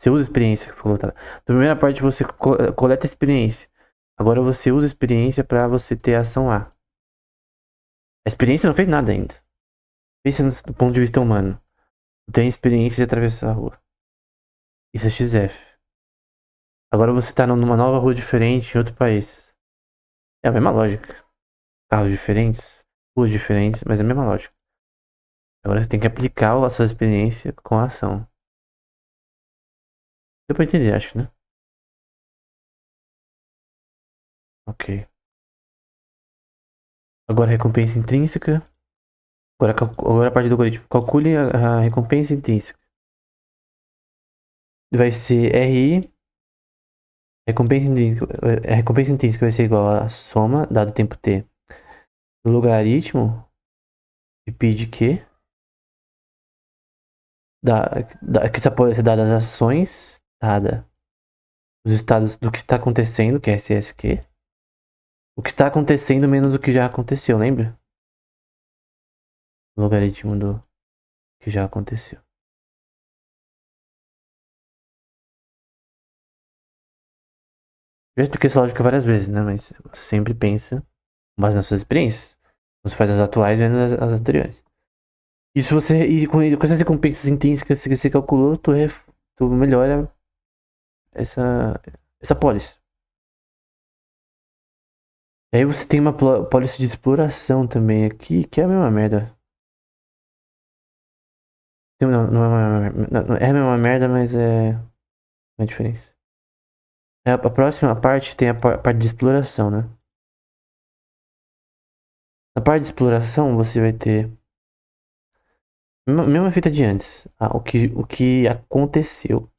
Você usa a experiência que foi coletada. Na primeira parte você coleta a experiência. Agora você usa a experiência para você ter a ação A. A experiência não fez nada ainda. Pensa do ponto de vista humano. Não tem experiência de atravessar a rua. Isso é XF. Agora você tá numa nova rua diferente em outro país. É a mesma lógica. Carros diferentes, ruas diferentes, mas é a mesma lógica. Agora você tem que aplicar a sua experiência com a ação. Deu pra entender, acho, né? Ok. Agora recompensa intrínseca. Agora a parte do algoritmo. Calcule a recompensa intrínseca. Vai ser RI. A recompensa intrínseca vai ser igual a soma, dado tempo t, do logaritmo de π de q, que essa pode ser dada as ações, dada os estados do que está acontecendo, que é SSQ. O que está acontecendo menos o que já aconteceu, lembra? O logaritmo do que já aconteceu. Já expliquei essa lógica várias vezes, né? Mas você sempre pensa, mas nas suas experiências. Você faz as atuais menos as anteriores. Com essas recompensas intrínsecas que você calculou, tu melhora essa pólice. E aí você tem uma pólice de exploração também aqui, que é a mesma merda. Não é é a mesma merda, mas é uma diferença. A próxima parte tem a parte de exploração, né? Na parte de exploração você vai ter mesma fita de antes. O que aconteceu.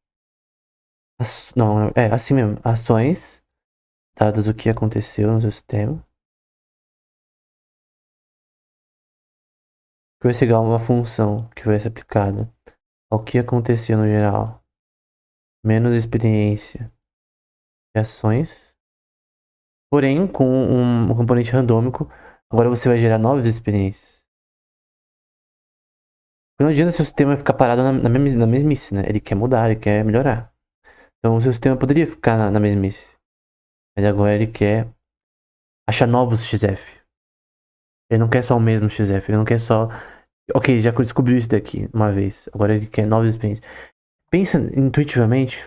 Não, é assim mesmo. Ações, dadas o que aconteceu no seu sistema. Que vai ser igual a uma função que vai ser aplicada ao que aconteceu no geral. Menos experiência de ações. Porém, com um componente randômico, agora você vai gerar novas experiências. Não adianta seu sistema ficar parado na mesmice, né? Ele quer mudar, ele quer melhorar. Então, o seu sistema poderia ficar na mesmice. Mas agora ele quer achar novos XF. Ele não quer só o mesmo XF, ele não quer só. Ok, já descobriu isso daqui uma vez. Agora ele quer novas experiências. Pensa intuitivamente,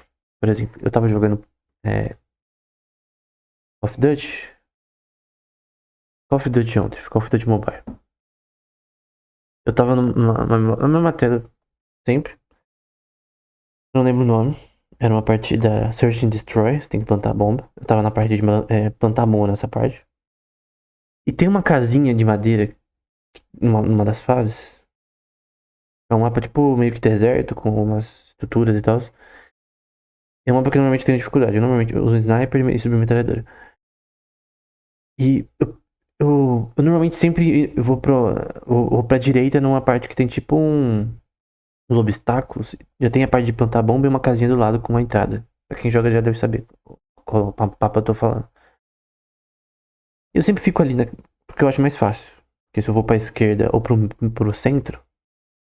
por exemplo, eu tava jogando Call of Duty. Call of Duty ontem, Call of Duty Mobile. Eu tava na mesma tela sempre. Não lembro o nome. Era uma partida Search and Destroy, você tem que plantar bomba. Eu tava na parte de plantar bomba nessa parte. E tem uma casinha de madeira numa das fases. É um mapa tipo meio que deserto, com umas estruturas e tal. É um mapa que eu normalmente tenho dificuldade. Eu normalmente uso sniper e submetralhadora. E eu normalmente sempre vou pra direita numa parte que tem tipo uns obstáculos. Já tem a parte de plantar bomba e uma casinha do lado com uma entrada. Pra quem joga já deve saber qual papo eu tô falando. Eu sempre fico ali, né? Porque eu acho mais fácil. Porque se eu vou pra esquerda ou pro centro,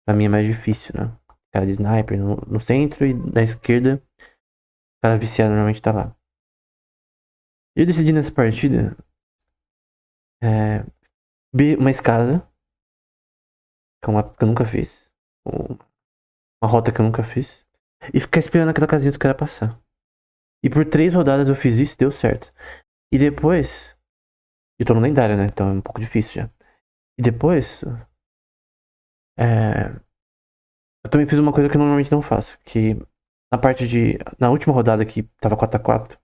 pra mim é mais difícil, né? Cara de sniper no centro e na esquerda, o cara viciado normalmente tá lá. E eu decidi nessa partida subir uma escada, que é uma que eu nunca fiz. Uma rota que eu nunca fiz. E ficar esperando aquela casinha dos caras passar. E por 3 rodadas eu fiz isso e deu certo. E depois. Eu tô no lendário, né? Então é um pouco difícil já. E depois. É, eu também fiz uma coisa que eu normalmente não faço. Que na parte de. Na última rodada que tava 4x4.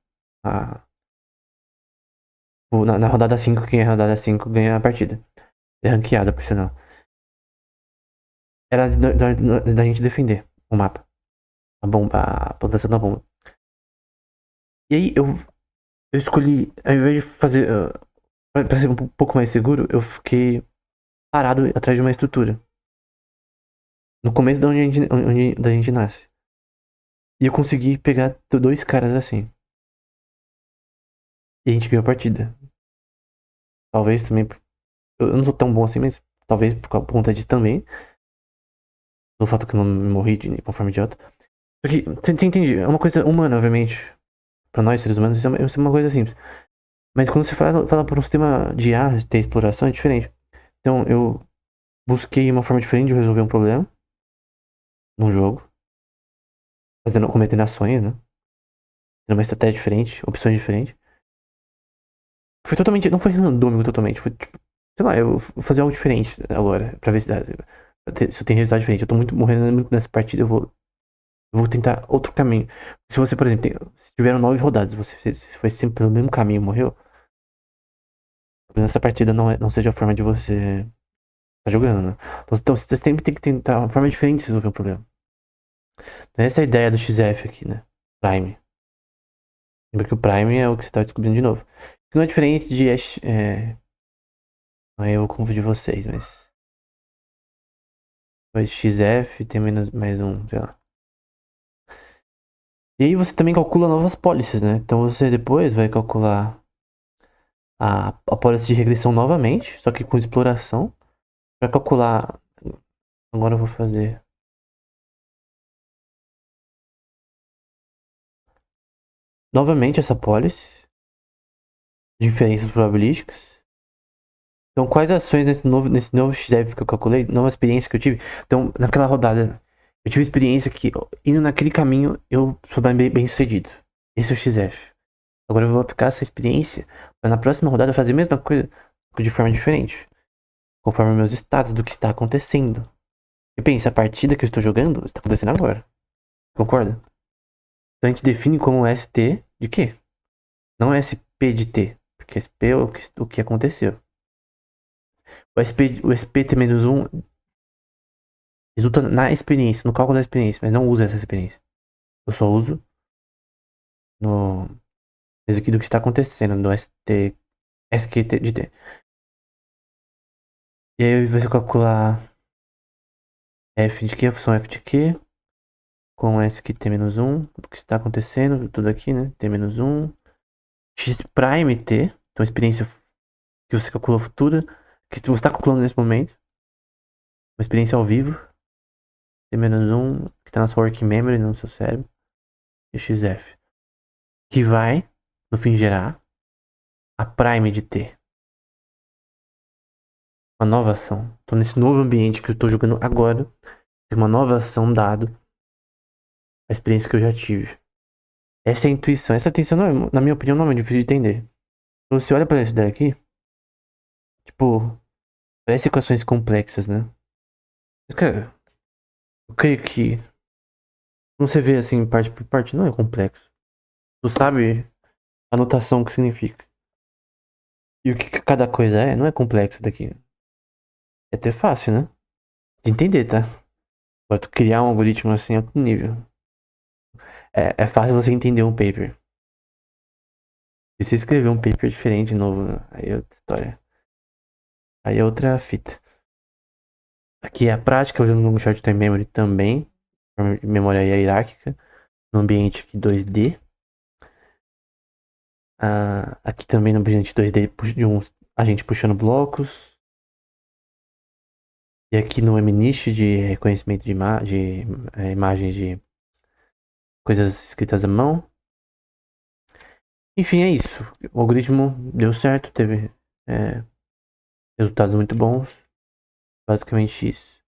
Na rodada 5, quem é a rodada 5 ganha a partida. É ranqueada, por sinal. Era da gente defender o mapa. A plantação da bomba. E aí eu escolhi, ao invés de fazer. Pra ser um pouco mais seguro, eu fiquei parado atrás de uma estrutura. No começo da gente nasce. E eu consegui pegar 2 caras assim. E a gente ganhou a partida. Talvez também. Eu não sou tão bom assim, mas talvez por conta disso também. No fato que eu não morri de forma idiota. Só que, você entende? É uma coisa humana, obviamente. Pra nós, seres humanos, isso é uma coisa simples. Mas quando você fala por um sistema de IA, ter exploração, é diferente. Então, eu busquei uma forma diferente de resolver um problema num jogo, cometendo ações, né? Tendo uma estratégia diferente, opções diferentes. Foi totalmente. Não foi randômico totalmente. Foi tipo. Sei lá, eu vou fazer algo diferente agora. Pra ver se eu tenho resultado diferente. Eu tô muito morrendo muito nessa partida. Eu vou tentar outro caminho. Se você, por exemplo, se tiveram 9 rodadas, você foi sempre pelo mesmo caminho e morreu. Talvez essa partida não seja a forma de você tá jogando, né? Então você sempre tem que tentar uma forma diferente de resolver um problema. Então, essa é a ideia do XF aqui, né? Prime. Lembra que o Prime é o que você tá descobrindo de novo. Que não é diferente de. Aí eu confundi vocês, mas. Mas XF tem menos mais um, sei lá. E aí você também calcula novas policies, né? Então você depois vai calcular a policy de regressão novamente, só que com exploração. Para calcular. Agora eu vou fazer. Novamente essa policy. Diferenças probabilísticas. Então, quais ações nesse novo XF que eu calculei, nova experiência que eu tive. Então, naquela rodada, eu tive experiência que, indo naquele caminho, eu sou bem sucedido. Esse é o XF. Agora eu vou aplicar essa experiência para na próxima rodada fazer a mesma coisa, de forma diferente. Conforme meus status do que está acontecendo. E pensa, a partida que eu estou jogando está acontecendo agora. Concorda? Então a gente define como ST de quê? Não é SP de T. Porque SP é o que aconteceu. O SP T-1 resulta na experiência, no cálculo da experiência, mas não usa essa experiência. Eu só uso no isso aqui do que está acontecendo, no SQT de T. E aí você calcular F de Q, a função F de Q, com SQT-1, do que está acontecendo, tudo aqui, né? T-1, X prime T, então a experiência que você calcula futura, que você está calculando nesse momento, uma experiência ao vivo, T-1, que está na sua working memory, no seu cérebro, e XF, que vai, no fim, gerar a prime de T. Uma nova ação. Então, nesse novo ambiente que eu estou jogando agora, tem uma nova ação dado a experiência que eu já tive. Essa é a intuição. Essa intuição, na minha opinião, não é difícil de entender. Quando você olha para isso daqui, tipo, parece equações complexas, né? Mas, cara, eu creio que quando você vê assim, parte por parte, não é complexo. Tu sabe a notação que significa. E o que cada coisa é, não é complexo daqui. É até fácil, né? De entender, tá? Pra tu criar um algoritmo assim é outro nível. É fácil você entender um paper. Se você escrever um paper diferente, novo, aí é outra história. Aí é outra fita. Aqui é a prática, usando um short time memory também. Memória hierárquica. No ambiente aqui 2D. Aqui também no ambiente 2D de um agente puxando blocos. E aqui no MNIST de reconhecimento de imagens de coisas escritas à mão. Enfim, é isso. O algoritmo deu certo, teve resultados muito bons. Basicamente isso.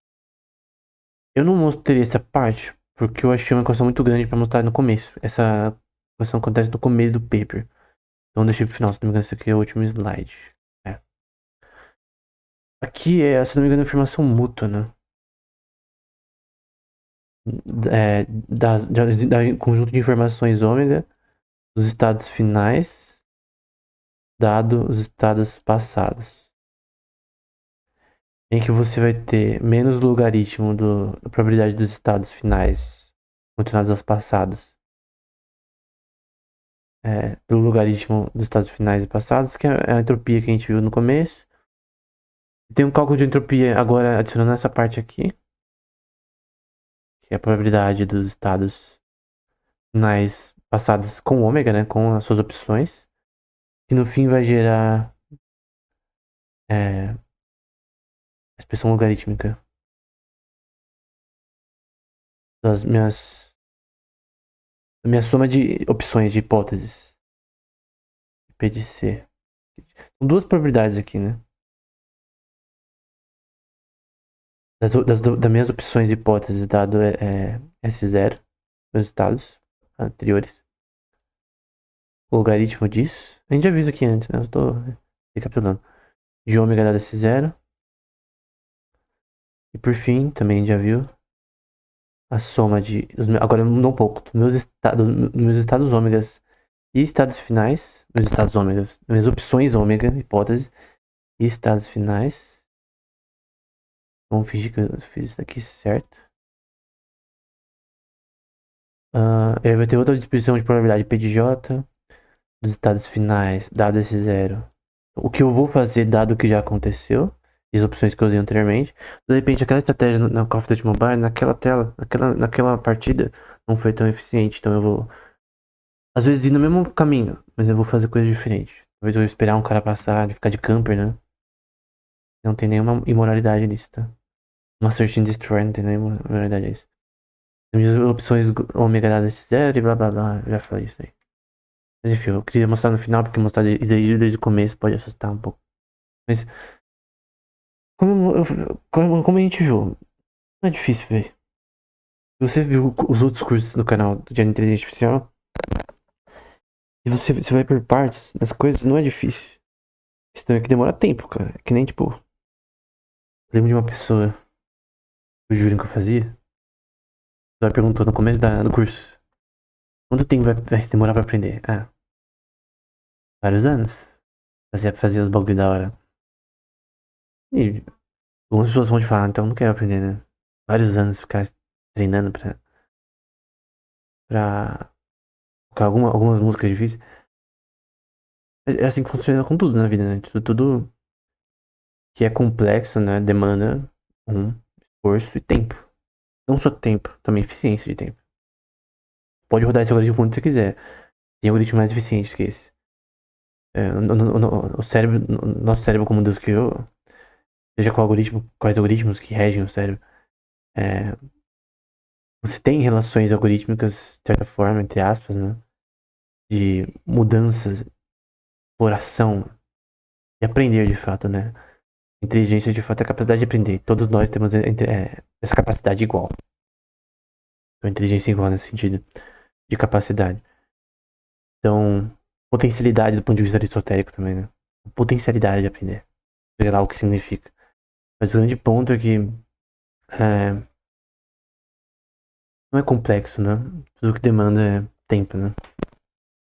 Eu não mostrei essa parte porque eu achei uma equação muito grande pra mostrar no começo. Essa equação acontece no começo do paper. Então deixei pro final, se não me engano, esse aqui é o último slide. É. Aqui é, se não me engano, afirmação mútua, né? Da conjunto de informações ômega dos estados finais, dado os estados passados. Em que você vai ter menos logaritmo da probabilidade dos estados finais continuados aos passados. Pelo logaritmo dos estados finais e passados, que é a entropia que a gente viu no começo. Tem um cálculo de entropia agora adicionando essa parte aqui, que é a probabilidade dos estados finais passados com ômega, né, com as suas opções, que no fim vai gerar a expressão logarítmica das minhas A minha soma de opções de hipóteses. P de C. São duas probabilidades aqui, né? Das minhas opções de hipóteses, dado S0, resultados anteriores. O logaritmo disso. A gente já viu isso aqui antes, né? Eu estou recapitulando. De ômega dado S0. E por fim, também já viu a soma de. Agora mudou um pouco. Meus estados ômegas e estados finais. Meus estados ômegas. Minhas opções ômega, hipótese. E estados finais. Vamos fingir que eu fiz isso aqui certo. Vai ter outra distribuição de probabilidade P de J dos estados finais, dado esse zero. O que eu vou fazer, dado o que já aconteceu, e as opções que eu usei anteriormente. De repente, aquela estratégia na Call of Duty Mobile, naquela tela, naquela partida, não foi tão eficiente. Então eu vou, às vezes, ir no mesmo caminho, mas eu vou fazer coisa diferente. Talvez eu vou esperar um cara passar, de ficar de camper, né? Não tem nenhuma imoralidade nisso, tá? Uma Search and Destroy, não tem nenhuma imoralidade nisso. Minhas opções ômega dado esse zero e blá blá blá, já falei isso aí. Mas enfim, eu queria mostrar no final, porque mostrar desde o começo pode assustar um pouco. Mas, como a gente viu, não é difícil, velho. Se você viu os outros cursos no canal de inteligência artificial, e você vai por partes das coisas, não é difícil. Isso é que demora tempo, cara. É que nem, tipo, lembro de uma pessoa, o júri que eu fazia, ela perguntou no começo do curso, quanto tempo vai demorar pra aprender? Ah, vários anos. Fazia os bagulho da hora. E algumas pessoas vão te falar, então eu não quero aprender, né? Vários anos ficar treinando pra tocar algumas músicas difíceis. Mas é assim que funciona com tudo na vida, né? Tudo que é complexo, né? Demanda um esforço e tempo. Não só tempo, também eficiência de tempo. Pode rodar esse algoritmo quando você quiser. Tem algoritmos mais eficientes que esse. O cérebro, nosso cérebro como Deus criou, seja qual algoritmo, quais algoritmos que regem o cérebro, é, você tem relações algorítmicas, de certa forma, entre aspas, né? De mudanças, exploração e aprender de fato, né? Inteligência de fato é a capacidade de aprender. Todos nós temos essa capacidade igual. Então, inteligência igual nesse sentido de capacidade. Então, potencialidade do ponto de vista aristotélico também, né? Potencialidade de aprender. Sei lá o que significa. Mas o grande ponto é que é, não é complexo, né? Tudo que demanda é tempo, né?